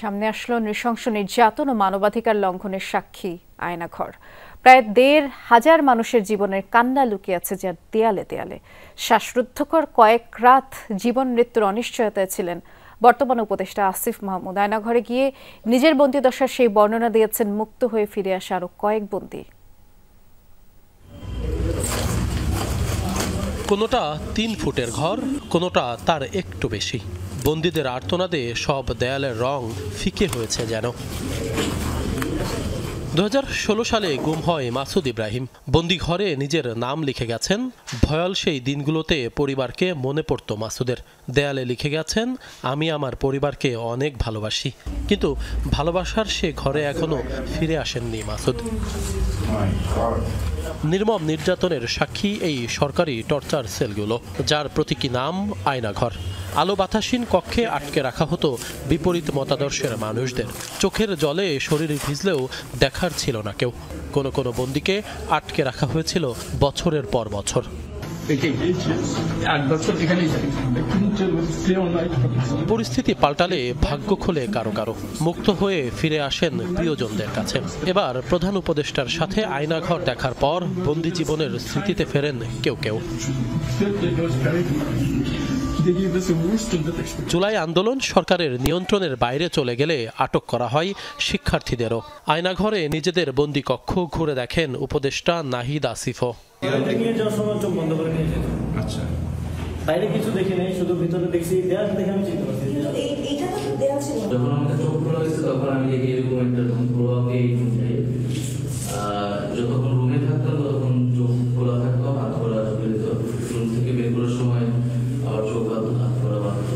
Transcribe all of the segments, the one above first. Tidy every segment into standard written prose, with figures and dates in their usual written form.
সামনে আসলো নৃশংস নির্যাতন ও মানবাধিকার লঙ্ঘনের সাক্ষী আয়নাঘর। প্রায় ১,৫০০ মানুষের জীবনের কান্না লুকিয়ে আছে যার দেয়ালে দেয়ালে। শ্বাসরুদ্ধকর কয়েক রাত জীবন মৃত্যুর অনিশ্চয়তায় ছিলেন বর্তমান উপদেষ্টা আসিফ মাহমুদ। আয়নাঘরে গিয়ে নিজের বন্দিদশার সেই বর্ণনা দিয়েছেন মুক্ত হয়ে ফিরে আসা আরও কয়েক বন্দী। কোনোটা ৩ ফুটের ঘর, কোনোটা তার একটু বেশি। বন্দীদের আর্তনাদে সব দেয়ালের রং ফিকে হয়েছে যেন। ২০১৬ সালে গুম হয় মাসুদ ইব্রাহিম। বন্দি ঘরে নিজের নাম লিখে গেছেন। ভয়াল সেই দিনগুলোতে পরিবারকে মনে পড়ত মাসুদের। দেয়ালে লিখে গেছেন, আমি আমার পরিবারকে অনেক ভালোবাসি। কিন্তু ভালোবাসার সে ঘরে এখনো ফিরে আসেননি মাসুদ। নির্মম নির্যাতনের সাক্ষী এই সরকারি টর্চার সেলগুলো, যার প্রতীকী নাম আয়নাঘর। আলো বাতাসহীন কক্ষে আটকে রাখা হতো বিপরীত মতাদর্শের মানুষদের। চোখের জলে শরীর ভিজলেও দেখার ছিল না কেউ। কোনো কোনো বন্দীকে আটকে রাখা হয়েছিল বছরের পর বছর। পরিস্থিতি পাল্টালে ভাগ্য খোলে কারো কারো। মুক্ত হয়ে ফিরে আসেন প্রিয়জনদের কাছে। এবার প্রধান উপদেষ্টার সাথে আয়নাঘর দেখার পর বন্দি জীবনের স্মৃতিতে ফেরেন কেউ কেউ। জুলাই আন্দোলন সরকারের নিয়ন্ত্রণের বাইরে চলে গেলে আটক করা হয় শিক্ষার্থীদেরও। আয়নাঘরে নিজেদের বন্দি কক্ষ ঘুরে দেখেন উপদেষ্টা নাহিদ আসিফও। আচ্ছা, বাইরে কিছু দেখি নাই, শুধু ভিতরে দেখছি। দেয়াল দেখে আমি চিনতে পারছি এইটা তো দেয়াল ছিল। যখন আমাকে চোখ খোলা হয়েছে তখন আমি দেখি এরকম একটা প্রভাবে যখন রুমে থাকতাম তখন চোখ খোলা থাকতো, হাত খোলা যেত। রুম থেকে বের করার সময় আবার চোখ হাত খোলা বাঁধত।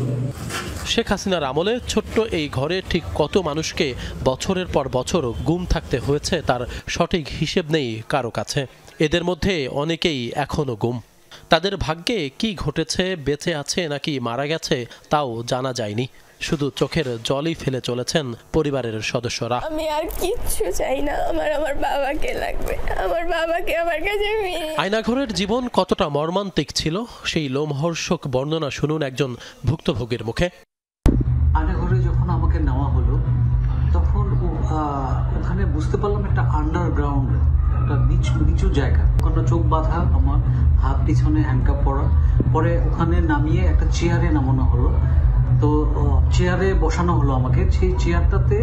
শেখ হাসিনার আমলে ছোট্ট এই ঘরে ঠিক কত মানুষকে বছরের পর বছর গুম থাকতে হয়েছে তার সঠিক হিসেব নেই কারো কাছে। এদের মধ্যে অনেকেই এখনো গুম। তাদের ভাগ্যে কি ঘটেছে, বেঁচে আছে নাকি মারা গেছে তাও জানা যায়নি। শুধু চোখের জলই ফেলে চলেছেন পরিবারের সদস্যরা। আমি আর কিচ্ছু চাই না, আমার বাবাকে লাগবে, আমার বাবাকে আমার কাছে। আয়নাঘরের জীবন কতটা মর্মান্তিক ছিল সেই লোমহর্ষক বর্ণনা শুনুন একজন ভুক্তভোগীর মুখে। আয়নাঘরে যখন আমাকে নেওয়া হলো তখন ওখানে বুঝতে পারলাম একটা আন্ডারগ্রাউন্ড, একটা নিচু জায়গা। ওখানে চোখ বাঁধা, আমার হাত পিছনে হ্যান্ডকাপ পরা। পরে ওখানে নামিয়ে একটা চেয়ারে নামানো হলো। তো চেয়ারে বসানো হলো আমাকে। সেই চেয়ারটাতে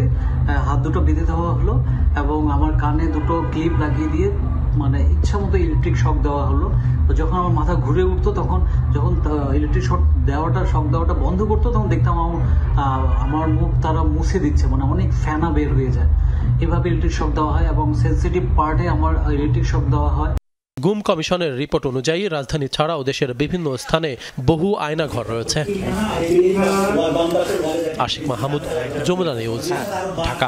হাত দুটো বেঁধে দেওয়া হলো এবং আমার কানে দুটো ক্লিপ লাগিয়ে দিয়ে মানে ইচ্ছা মতো ইলেকট্রিক শক দেওয়া হলো। তো যখন আমার মাথা ঘুরে উঠতো তখন যখন ইলেকট্রিক শক দেওয়াটা বন্ধ করতো তখন দেখতাম আমার মুখ তারা মুছে দিচ্ছে, মানে অনেক ফ্যানা বের হয়ে যায়। এভাবে ইলেকট্রিক শক দেওয়া হয় এবং সেন্সিটিভ পার্টে আমার ইলেকট্রিক শক দেওয়া হয়। গুম কমিশনের রিপোর্ট অনুযায়ী রাজধানী ছাড়াও দেশের বিভিন্ন স্থানে বহু আয়নাঘর রয়েছে। আশিক মাহমুদ, যমুনা নিউজ, ঢাকা।